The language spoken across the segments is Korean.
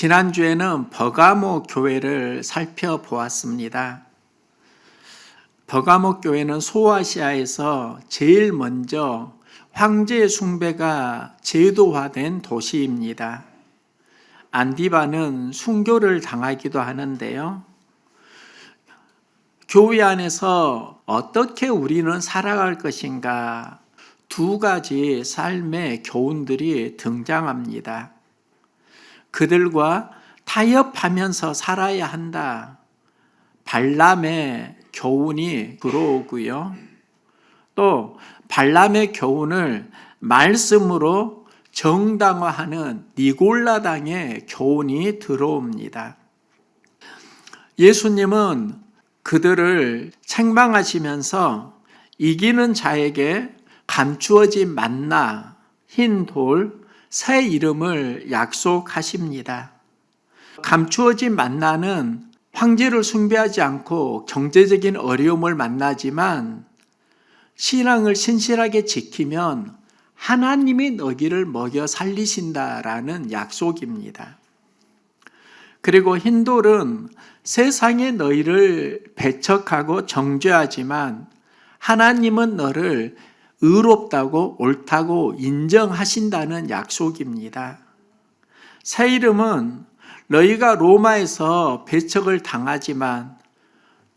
지난주에는 버가모 교회를 살펴보았습니다. 버가모 교회는 소아시아에서 제일 먼저 황제 숭배가 제도화된 도시입니다. 안디바는 순교를 당하기도 하는데요. 교회 안에서 어떻게 우리는 살아갈 것인가 두 가지 삶의 교훈들이 등장합니다. 그들과 타협하면서 살아야 한다. 발람의 교훈이 들어오고요. 또 발람의 교훈을 말씀으로 정당화하는 니골라당의 교훈이 들어옵니다. 예수님은 그들을 책망하시면서 이기는 자에게 감추어진 만나, 흰 돌, 새 이름을 약속하십니다. 감추어진 만나는 황제를 숭배하지 않고 경제적인 어려움을 만나지만 신앙을 신실하게 지키면 하나님이 너희를 먹여 살리신다라는 약속입니다. 그리고 흰돌은 세상에 너희를 배척하고 정죄하지만 하나님은 너를 의롭다고 옳다고 인정하신다는 약속입니다. 새 이름은 너희가 로마에서 배척을 당하지만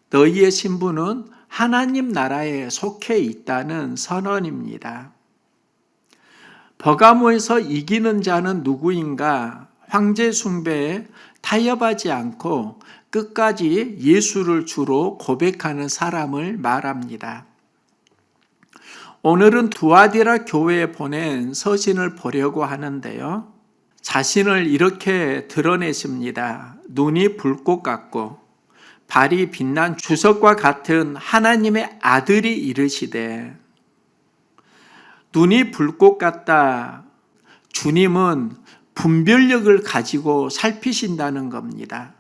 너희의 신분은 하나님 나라에 속해 있다는 선언입니다. 버가모에서 이기는 자는 누구인가? 황제 숭배에 타협하지 않고 끝까지 예수를 주로 고백하는 사람을 말합니다. 오늘은 두아디라 교회에 보낸 서신을 보려고 하는데요. 자신을 이렇게 드러내십니다. 눈이 불꽃 같고 발이 빛난 주석과 같은 하나님의 아들이 이르시되, 눈이 불꽃 같다. 주님은 분별력을 가지고 살피신다는 겁니다.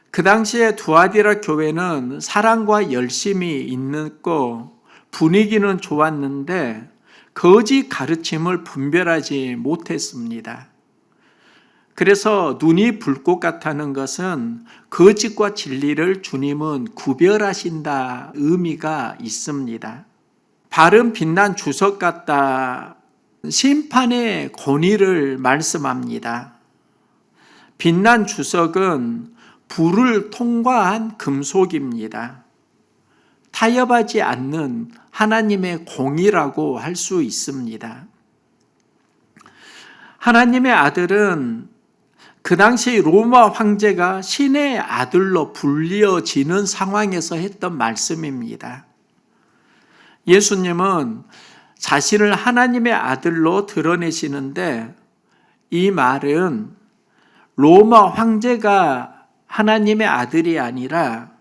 그 당시에 두아디라 교회는 사랑과 열심이 있고 분위기는 좋았는데 거짓 가르침을 분별하지 못했습니다. 그래서 눈이 불꽃 같다는 것은 거짓과 진리를 주님은 구별하신다 의미가 있습니다. 발은 빛난 주석 같다. 심판의 권위를 말씀합니다. 빛난 주석은 불을 통과한 금속입니다. 타협하지 않는 하나님의 공이라고 할 수 있습니다. 하나님의 아들은 그 당시 로마 황제가 신의 아들로 불리어지는 상황에서 했던 말씀입니다. 예수님은 자신을 하나님의 아들로 드러내시는데 이 말은 로마 황제가 하나님의 아들이 아니라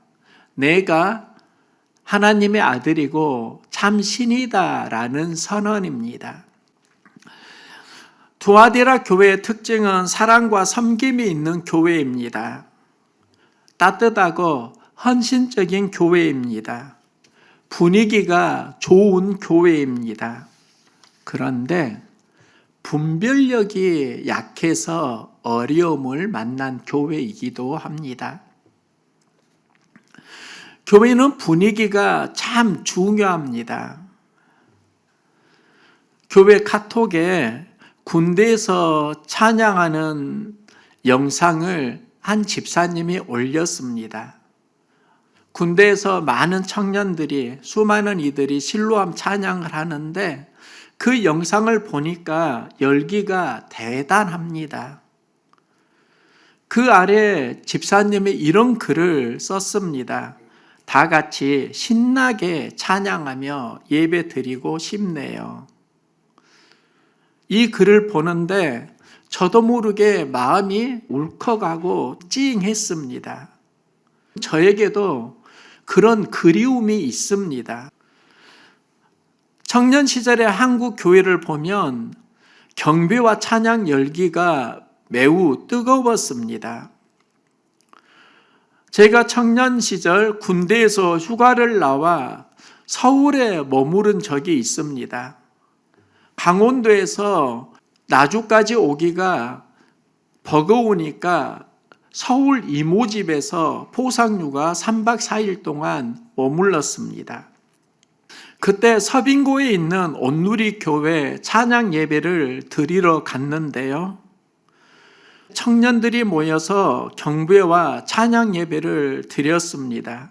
내가 하나님의 아들이고 참 신이다라는 선언입니다. 두아디라 교회의 특징은 사랑과 섬김이 있는 교회입니다. 따뜻하고 헌신적인 교회입니다. 분위기가 좋은 교회입니다. 그런데 분별력이 약해서 어려움을 만난 교회이기도 합니다. 교회는 분위기가 참 중요합니다. 교회 카톡에 군대에서 찬양하는 영상을 한 집사님이 올렸습니다. 군대에서 많은 청년들이, 수많은 이들이 실로암 찬양을 하는데 그 영상을 보니까 열기가 대단합니다. 그 아래 집사님이 이런 글을 썼습니다. 다 같이 신나게 찬양하며 예배 드리고 싶네요. 이 글을 보는데 저도 모르게 마음이 울컥하고 찡했습니다. 저에게도 그런 그리움이 있습니다. 청년 시절의 한국 교회를 보면 경배와 찬양 열기가 매우 뜨거웠습니다. 제가 청년 시절 군대에서 휴가를 나와 서울에 머무른 적이 있습니다. 강원도에서 나주까지 오기가 버거우니까 서울 이모집에서 포상휴가 3박 4일 동안 머물렀습니다. 그때 서빙고에 있는 온누리 교회 찬양 예배를 드리러 갔는데요. 청년들이 모여서 경배와 찬양 예배를 드렸습니다.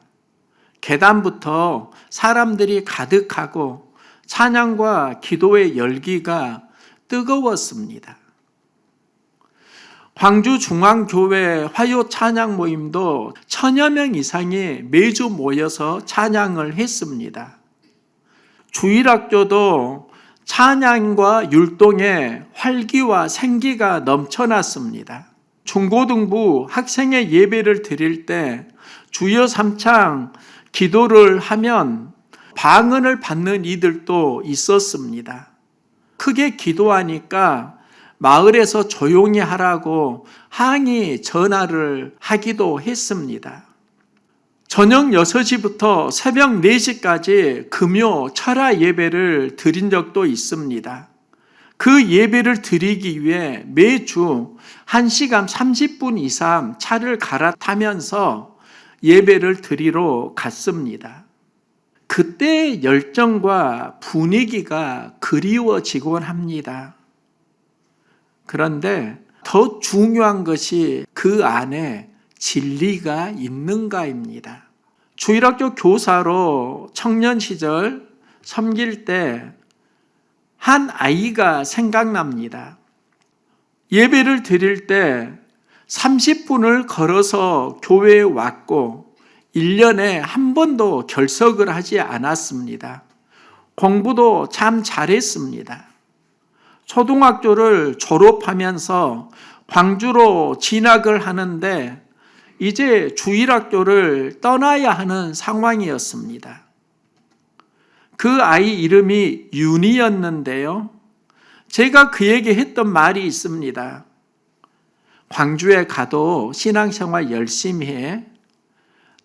계단부터 사람들이 가득하고 찬양과 기도의 열기가 뜨거웠습니다. 광주중앙교회 화요 찬양 모임도 1000여 명 이상이 매주 모여서 찬양을 했습니다. 주일학교도 찬양과 율동에 활기와 생기가 넘쳐났습니다. 중고등부 학생의 예배를 드릴 때 주여 삼창 기도를 하면 방언을 받는 이들도 있었습니다. 크게 기도하니까 마을에서 조용히 하라고 항의 전화를 하기도 했습니다. 저녁 6시부터 새벽 4시까지 금요 철야 예배를 드린 적도 있습니다. 그 예배를 드리기 위해 매주 1시간 30분 이상 차를 갈아타면서 예배를 드리러 갔습니다. 그때의 열정과 분위기가 그리워지곤 합니다. 그런데 더 중요한 것이 그 안에 진리가 있는가입니다. 주일학교 교사로 청년 시절 섬길 때 한 아이가 생각납니다. 예배를 드릴 때 30분을 걸어서 교회에 왔고 1년에 한 번도 결석을 하지 않았습니다. 공부도 참 잘했습니다. 초등학교를 졸업하면서 광주로 진학을 하는데 이제 주일학교를 떠나야 하는 상황이었습니다. 그 아이 이름이 윤이었는데요. 제가 그에게 했던 말이 있습니다. 광주에 가도 신앙생활 열심히 해.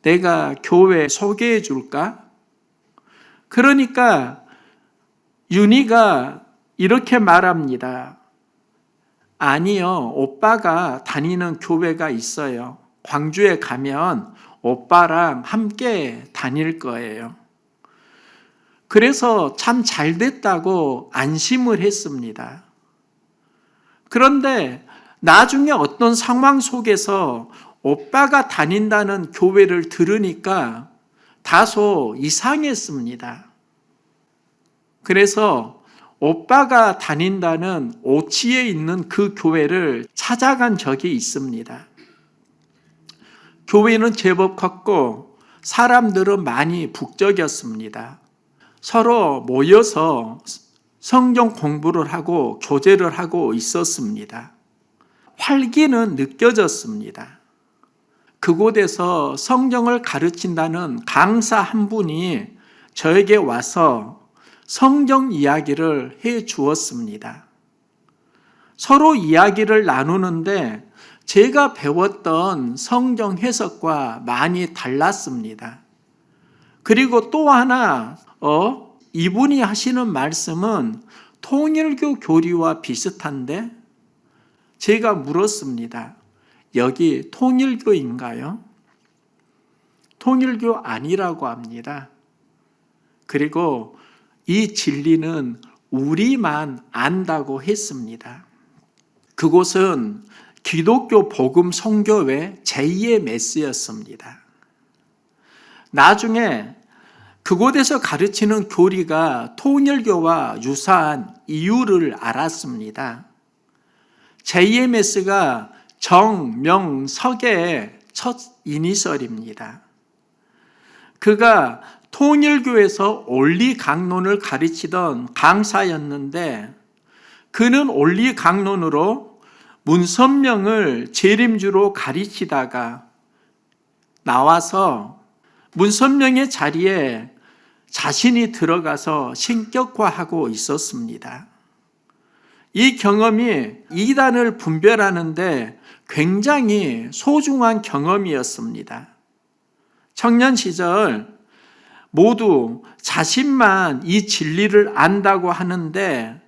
내가 교회 소개해 줄까? 그러니까 윤이가 이렇게 말합니다. 아니요, 오빠가 다니는 교회가 있어요. 광주에 가면 오빠랑 함께 다닐 거예요. 그래서 참 잘 됐다고 안심을 했습니다. 그런데 나중에 어떤 상황 속에서 오빠가 다닌다는 교회를 들으니까 다소 이상했습니다. 그래서 오빠가 다닌다는 오치에 있는 그 교회를 찾아간 적이 있습니다. 교회는 제법 컸고 사람들은 많이 북적였습니다. 서로 모여서 성경 공부를 하고 교제를 하고 있었습니다. 활기는 느껴졌습니다. 그곳에서 성경을 가르친다는 강사 한 분이 저에게 와서 성경 이야기를 해 주었습니다. 서로 이야기를 나누는데 제가 배웠던 성경 해석과 많이 달랐습니다. 그리고 또 하나, 이분이 하시는 말씀은 통일교 교리와 비슷한데? 제가 물었습니다. 여기 통일교인가요? 통일교 아니라고 합니다. 그리고 이 진리는 우리만 안다고 했습니다. 그곳은 기독교 복음 선교회 제2의 메스였습니다. 나중에 그곳에서 가르치는 교리가 통일교와 유사한 이유를 알았습니다. 제2의 메스가 정, 명, 석의 첫 이니셜입니다. 그가 통일교에서 올리 강론을 가르치던 강사였는데 그는 올리 강론으로 문선명을 재림주로 가르치다가 나와서 문선명의 자리에 자신이 들어가서 신격화하고 있었습니다. 이 경험이 이단을 분별하는데 굉장히 소중한 경험이었습니다. 청년 시절 모두 자신만 이 진리를 안다고 하는데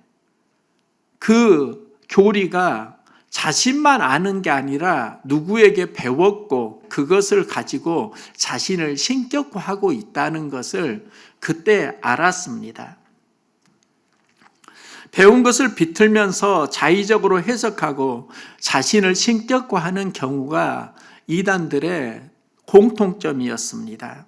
그 교리가 자신만 아는 게 아니라 누구에게 배웠고 그것을 가지고 자신을 신격화하고 있다는 것을 그때 알았습니다. 배운 것을 비틀면서 자의적으로 해석하고 자신을 신격화하는 경우가 이단들의 공통점이었습니다.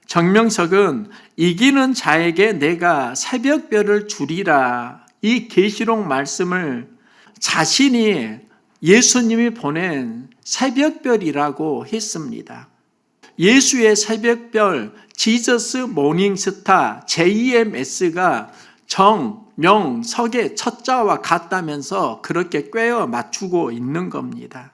정명석은 이기는 자에게 내가 새벽별을 주리라, 이 계시록 말씀을 자신이 예수님이 보낸 새벽별이라고 했습니다. 예수의 새벽별, 지저스 모닝스타, JMS가 정, 명, 석의 첫자와 같다면서 그렇게 꿰어 맞추고 있는 겁니다.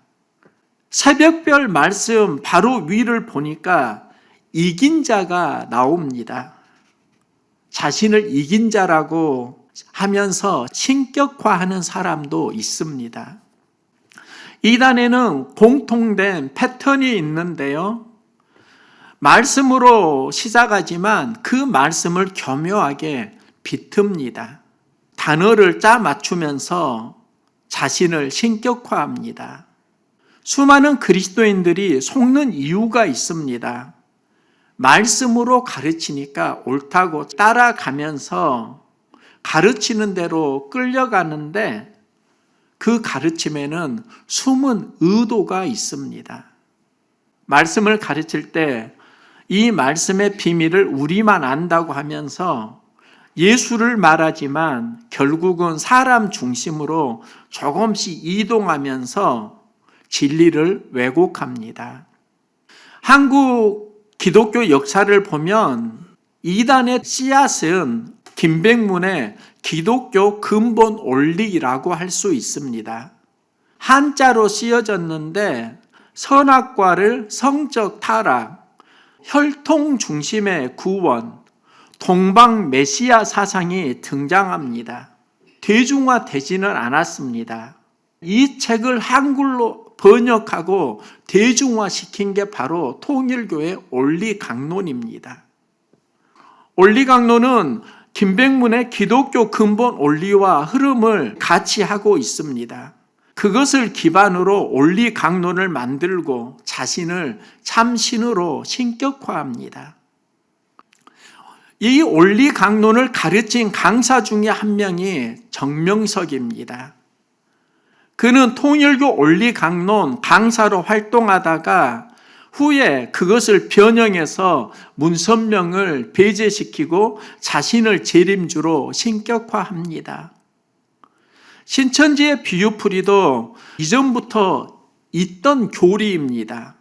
새벽별 말씀 바로 위를 보니까 이긴 자가 나옵니다. 자신을 이긴 자라고 하면서 신격화하는 사람도 있습니다. 이단에는 공통된 패턴이 있는데요. 말씀으로 시작하지만 그 말씀을 교묘하게 비틉니다. 단어를 짜 맞추면서 자신을 신격화합니다. 수많은 그리스도인들이 속는 이유가 있습니다. 말씀으로 가르치니까 옳다고 따라가면서 가르치는 대로 끌려가는데 그 가르침에는 숨은 의도가 있습니다. 말씀을 가르칠 때 이 말씀의 비밀을 우리만 안다고 하면서 예수를 말하지만 결국은 사람 중심으로 조금씩 이동하면서 진리를 왜곡합니다. 한국 기독교 역사를 보면 이단의 씨앗은 김백문의 기독교 근본 원리라고 할 수 있습니다. 한자로 쓰여졌는데 선악과를 성적 타락, 혈통 중심의 구원, 동방 메시아 사상이 등장합니다. 대중화되지는 않았습니다. 이 책을 한글로 번역하고 대중화시킨 게 바로 통일교의 원리강론입니다. 원리강론은 김백문의 기독교 근본 원리와 흐름을 같이 하고 있습니다. 그것을 기반으로 원리강론을 만들고 자신을 참신으로 신격화합니다. 이 원리강론을 가르친 강사 중에 한 명이 정명석입니다. 그는 통일교 원리강론 강사로 활동하다가 후에 그것을 변형해서 문선명을 배제시키고 자신을 재림주로 신격화합니다. 신천지의 비유풀이도 이전부터 있던 교리입니다.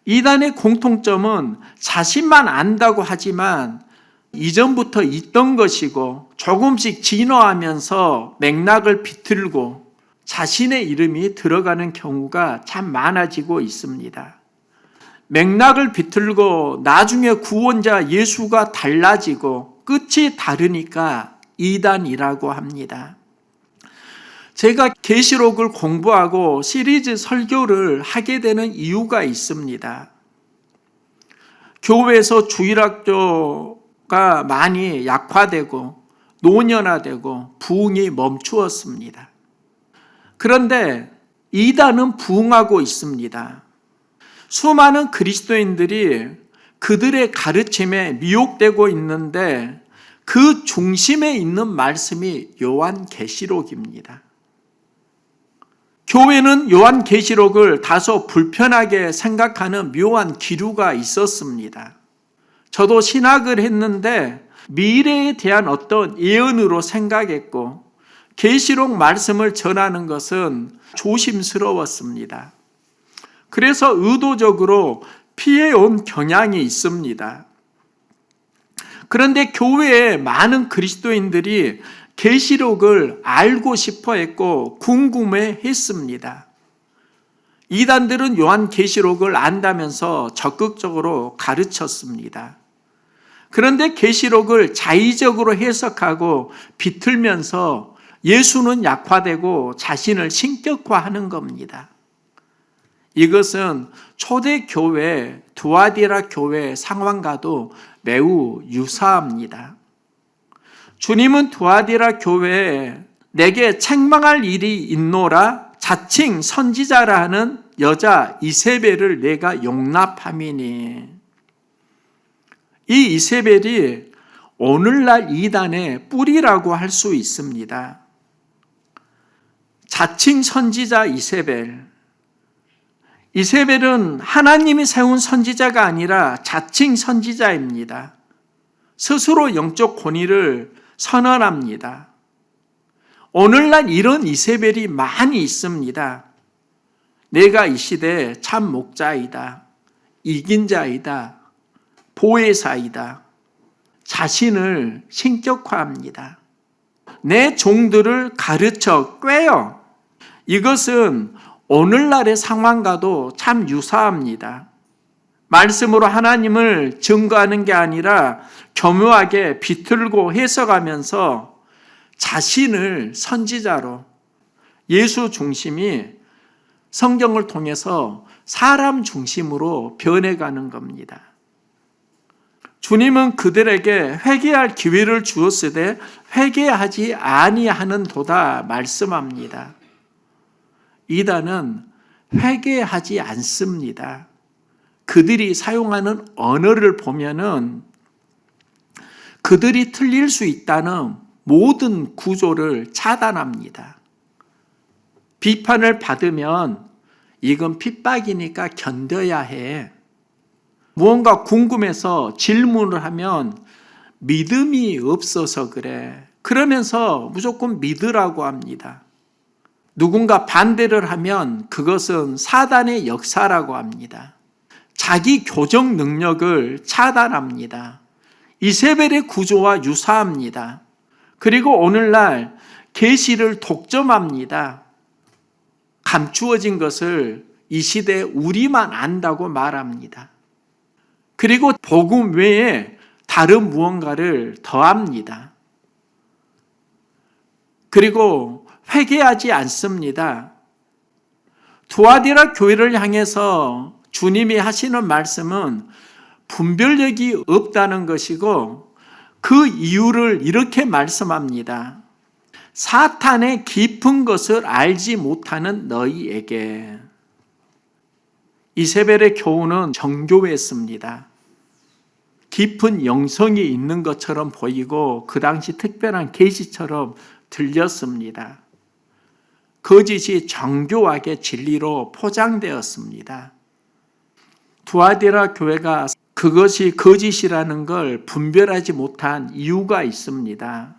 이단의 공통점은 자신만 안다고 하지만 이전부터 있던 것이고 조금씩 진화하면서 맥락을 비틀고 자신의 이름이 들어가는 경우가 참 많아지고 있습니다. 맥락을 비틀고 나중에 구원자 예수가 달라지고 끝이 다르니까 이단이라고 합니다. 제가 계시록을 공부하고 시리즈 설교를 하게 되는 이유가 있습니다. 교회에서 주일학교가 많이 약화되고 노년화되고 부흥이 멈추었습니다. 그런데 이단은 부흥하고 있습니다. 수많은 그리스도인들이 그들의 가르침에 미혹되고 있는데 그 중심에 있는 말씀이 요한계시록입니다. 교회는 요한계시록을 다소 불편하게 생각하는 묘한 기류가 있었습니다. 저도 신학을 했는데 미래에 대한 어떤 예언으로 생각했고 계시록 말씀을 전하는 것은 조심스러웠습니다. 그래서 의도적으로 피해온 경향이 있습니다. 그런데 교회에 많은 그리스도인들이 계시록을 알고 싶어 했고 궁금해 했습니다. 이단들은 요한계시록을 안다면서 적극적으로 가르쳤습니다. 그런데 계시록을 자의적으로 해석하고 비틀면서 예수는 약화되고 자신을 신격화하는 겁니다. 이것은 초대교회, 두아디라 교회 상황과도 매우 유사합니다. 주님은 두아디라 교회에 내게 책망할 일이 있노라. 자칭 선지자라 하는 여자 이세벨을 내가 용납함이니. 이 이세벨이 오늘날 이단의 뿌리라고 할 수 있습니다. 자칭 선지자 이세벨. 이세벨은 하나님이 세운 선지자가 아니라 자칭 선지자입니다. 스스로 영적 권위를 선언합니다. 오늘날 이런 이세벨이 많이 있습니다. 내가 이 시대의 참 목자이다. 이긴 자이다. 보혜사이다. 자신을 신격화합니다. 내 종들을 가르쳐 꿰어. 이것은 오늘날의 상황과도 참 유사합니다. 말씀으로 하나님을 증거하는 게 아니라 교묘하게 비틀고 해석하면서 자신을 선지자로, 예수 중심이 성경을 통해서 사람 중심으로 변해가는 겁니다. 주님은 그들에게 회개할 기회를 주었으되 회개하지 아니하는도다 말씀합니다. 이단은 회개하지 않습니다. 그들이 사용하는 언어를 보면은 그들이 틀릴 수 있다는 모든 구조를 차단합니다. 비판을 받으면 이건 핍박이니까 견뎌야 해. 무언가 궁금해서 질문을 하면 믿음이 없어서 그래. 그러면서 무조건 믿으라고 합니다. 누군가 반대를 하면 그것은 사단의 역사라고 합니다. 자기 교정 능력을 차단합니다. 이세벨의 구조와 유사합니다. 그리고 오늘날 계시를 독점합니다. 감추어진 것을 이 시대에 우리만 안다고 말합니다. 그리고 복음 외에 다른 무언가를 더합니다. 그리고 회개하지 않습니다. 두아디라 교회를 향해서 주님이 하시는 말씀은 분별력이 없다는 것이고 그 이유를 이렇게 말씀합니다. 사탄의 깊은 것을 알지 못하는 너희에게. 이세벨의 교훈은 정교했습니다. 깊은 영성이 있는 것처럼 보이고 그 당시 특별한 계시처럼 들렸습니다. 거짓이 정교하게 진리로 포장되었습니다. 두아디라 교회가 그것이 거짓이라는 걸 분별하지 못한 이유가 있습니다.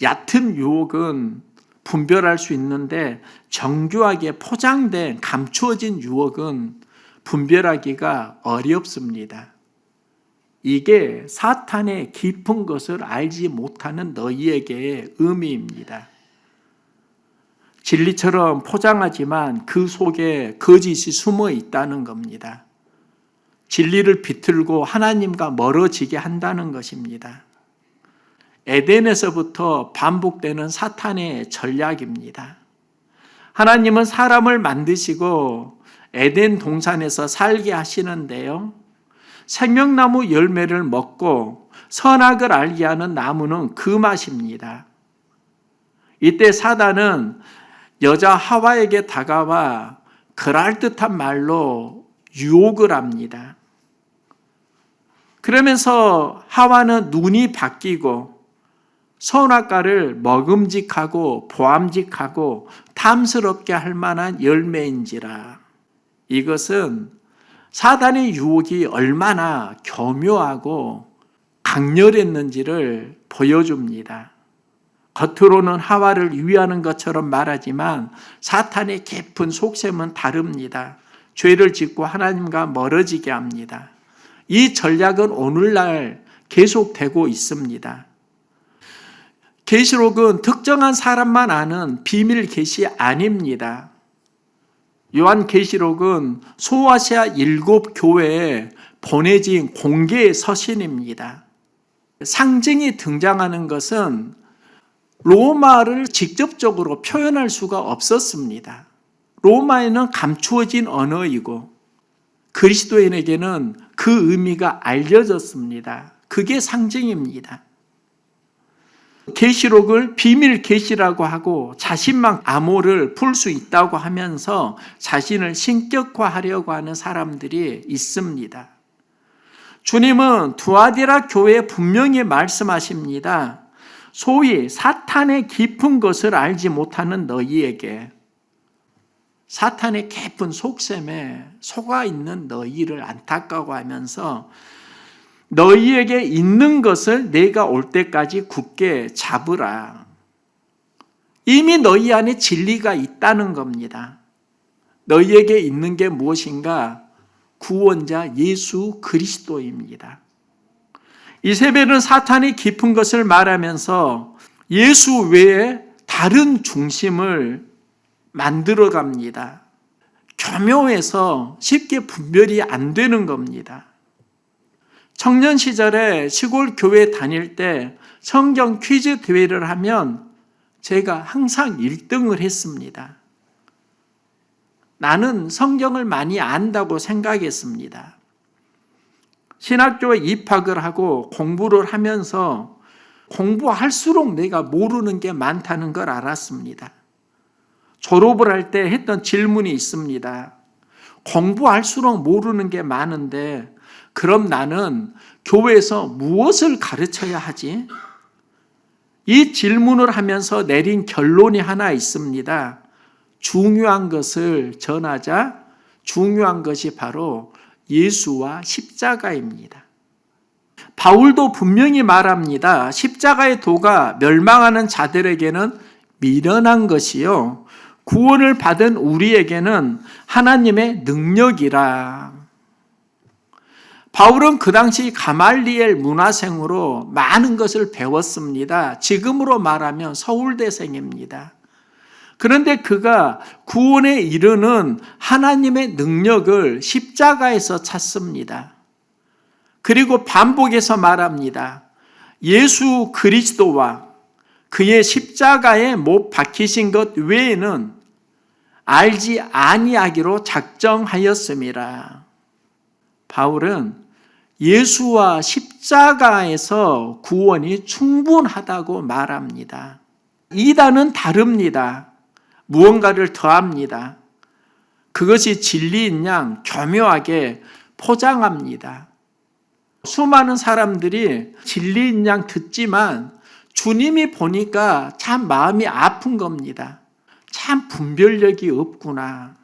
얕은 유혹은 분별할 수 있는데 정교하게 포장된 감추어진 유혹은 분별하기가 어렵습니다. 이게 사탄의 깊은 것을 알지 못하는 너희에게의 의미입니다. 진리처럼 포장하지만 그 속에 거짓이 숨어 있다는 겁니다. 진리를 비틀고 하나님과 멀어지게 한다는 것입니다. 에덴에서부터 반복되는 사탄의 전략입니다. 하나님은 사람을 만드시고 에덴 동산에서 살게 하시는데요. 생명나무 열매를 먹고 선악을 알게 하는 나무는 그 맛입니다. 이때 사단은 여자 하와에게 다가와 그럴듯한 말로 유혹을 합니다. 그러면서 하와는 눈이 바뀌고 선악과를 먹음직하고 보암직하고 탐스럽게 할 만한 열매인지라. 이것은 사단의 유혹이 얼마나 교묘하고 강렬했는지를 보여줍니다. 겉으로는 하와를 위하는 것처럼 말하지만 사탄의 깊은 속셈은 다릅니다. 죄를 짓고 하나님과 멀어지게 합니다. 이 전략은 오늘날 계속되고 있습니다. 계시록은 특정한 사람만 아는 비밀 계시 아닙니다. 요한계시록은 소아시아 7교회에 보내진 공개 서신입니다. 상징이 등장하는 것은 로마를 직접적으로 표현할 수가 없었습니다. 로마에는 감추어진 언어이고 그리스도인에게는 그 의미가 알려졌습니다. 그게 상징입니다. 계시록을 비밀 계시라고 하고 자신만 암호를 풀 수 있다고 하면서 자신을 신격화하려고 하는 사람들이 있습니다. 주님은 두아디라 교회에 분명히 말씀하십니다. 소위 사탄의 깊은 것을 알지 못하는 너희에게, 사탄의 깊은 속셈에 속아 있는 너희를 안타까워하면서 너희에게 있는 것을 내가 올 때까지 굳게 잡으라. 이미 너희 안에 진리가 있다는 겁니다. 너희에게 있는 게 무엇인가? 구원자 예수 그리스도입니다. 이세벨은 사탄이 깊은 것을 말하면서 예수 외에 다른 중심을 만들어 갑니다. 교묘해서 쉽게 분별이 안 되는 겁니다. 청년 시절에 시골 교회 다닐 때 성경 퀴즈 대회를 하면 제가 항상 1등을 했습니다. 나는 성경을 많이 안다고 생각했습니다. 신학교에 입학을 하고 공부를 하면서 공부할수록 내가 모르는 게 많다는 걸 알았습니다. 졸업을 할 때 했던 질문이 있습니다. 공부할수록 모르는 게 많은데 그럼 나는 교회에서 무엇을 가르쳐야 하지? 이 질문을 하면서 내린 결론이 하나 있습니다. 중요한 것을 전하자. 중요한 것이 바로 예수와 십자가입니다. 바울도 분명히 말합니다. 십자가의 도가 멸망하는 자들에게는 미련한 것이요, 구원을 받은 우리에게는 하나님의 능력이라. 바울은 그 당시 가말리엘 문화생으로 많은 것을 배웠습니다. 지금으로 말하면 서울대생입니다. 그런데 그가 구원에 이르는 하나님의 능력을 십자가에서 찾습니다. 그리고 반복해서 말합니다. 예수 그리스도와 그의 십자가에 못 박히신 것 외에는 알지 아니하기로 작정하였음이라. 바울은 예수와 십자가에서 구원이 충분하다고 말합니다. 이단은 다릅니다. 무언가를 더합니다. 그것이 진리인 양 교묘하게 포장합니다. 수많은 사람들이 진리인 양 듣지만 주님이 보니까 참 마음이 아픈 겁니다. 참 분별력이 없구나.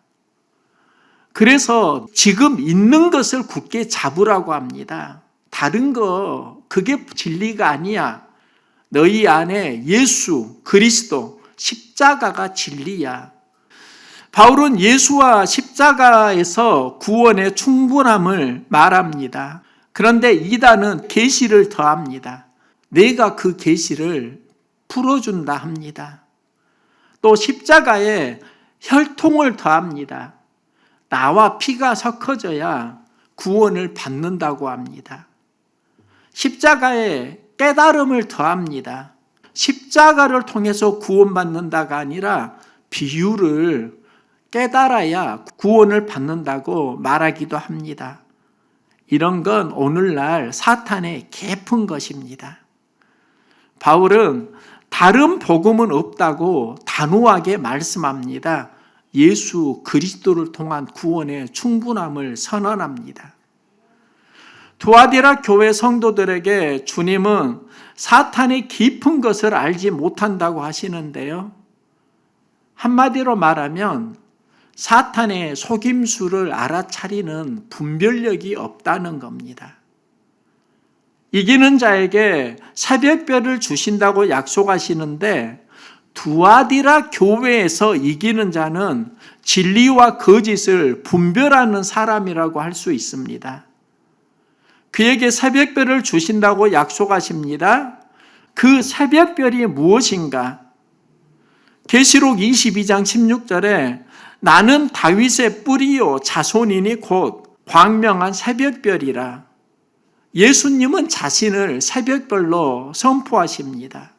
그래서 지금 있는 것을 굳게 잡으라고 합니다. 다른 거 그게 진리가 아니야. 너희 안에 예수 그리스도 십자가가 진리야. 바울은 예수와 십자가에서 구원의 충분함을 말합니다. 그런데 이단은 계시를 더합니다. 내가 그 계시를 풀어준다 합니다. 또 십자가에 혈통을 더합니다. 나와 피가 섞어져야 구원을 받는다고 합니다. 십자가에 깨달음을 더합니다. 십자가를 통해서 구원받는다가 아니라 비유를 깨달아야 구원을 받는다고 말하기도 합니다. 이런 건 오늘날 사탄의 깊은 것입니다. 바울은 다른 복음은 없다고 단호하게 말씀합니다. 예수 그리스도를 통한 구원의 충분함을 선언합니다. 두아디라 교회 성도들에게 주님은 사탄의 깊은 것을 알지 못한다고 하시는데요. 한마디로 말하면 사탄의 속임수를 알아차리는 분별력이 없다는 겁니다. 이기는 자에게 새벽별을 주신다고 약속하시는데 두아디라 교회에서 이기는 자는 진리와 거짓을 분별하는 사람이라고 할 수 있습니다. 그에게 새벽별을 주신다고 약속하십니다. 그 새벽별이 무엇인가? 계시록 22장 16절에 나는 다윗의 뿌리요 자손이니 곧 광명한 새벽별이라. 예수님은 자신을 새벽별로 선포하십니다.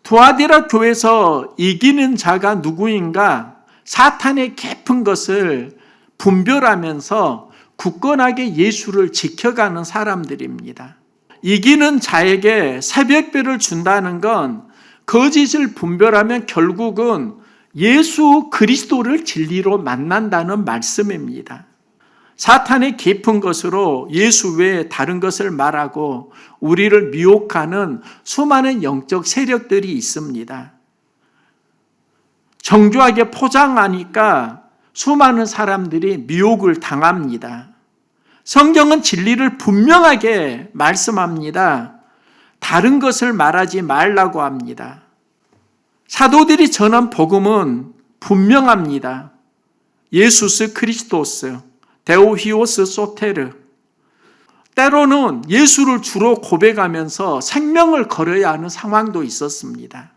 두아디라 교회에서 이기는 자가 누구인가? 사탄의 깊은 것을 분별하면서 굳건하게 예수를 지켜가는 사람들입니다. 이기는 자에게 새벽별을 준다는 건 거짓을 분별하면 결국은 예수 그리스도를 진리로 만난다는 말씀입니다. 사탄의 깊은 것으로 예수 외에 다른 것을 말하고 우리를 미혹하는 수많은 영적 세력들이 있습니다. 정교하게 포장하니까 수많은 사람들이 미혹을 당합니다. 성경은 진리를 분명하게 말씀합니다. 다른 것을 말하지 말라고 합니다. 사도들이 전한 복음은 분명합니다. 예수스 크리스토스, 데오히오스 소테르. 때로는 예수를 주로 고백하면서 생명을 걸어야 하는 상황도 있었습니다.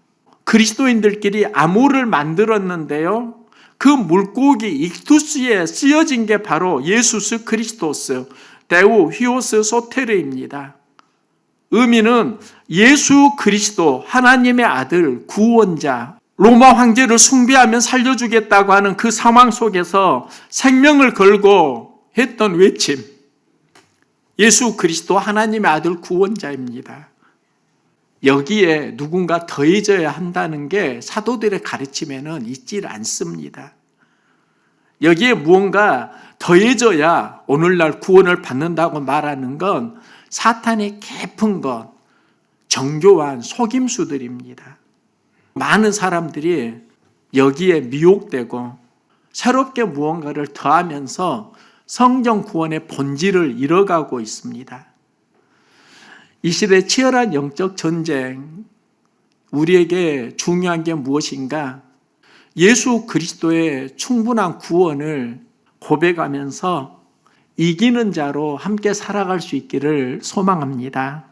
그리스도인들끼리 암호를 만들었는데요. 그 물고기 익투스에 쓰여진 게 바로 예수스 크리스토스, 데오히오스 소테르입니다. 의미는 예수 그리스도, 하나님의 아들, 구원자, 로마 황제를 숭배하면 살려주겠다고 하는 그 상황 속에서 생명을 걸고 했던 외침. 예수 그리스도 하나님의 아들 구원자입니다. 여기에 누군가 더해져야 한다는 게 사도들의 가르침에는 있질 않습니다. 여기에 무언가 더해져야 오늘날 구원을 받는다고 말하는 건 사탄의 깊은 것, 정교한 속임수들입니다. 많은 사람들이 여기에 미혹되고 새롭게 무언가를 더하면서 성경 구원의 본질을 잃어가고 있습니다. 이 시대 치열한 영적 전쟁, 우리에게 중요한 게 무엇인가? 예수 그리스도의 충분한 구원을 고백하면서 이기는 자로 함께 살아갈 수 있기를 소망합니다.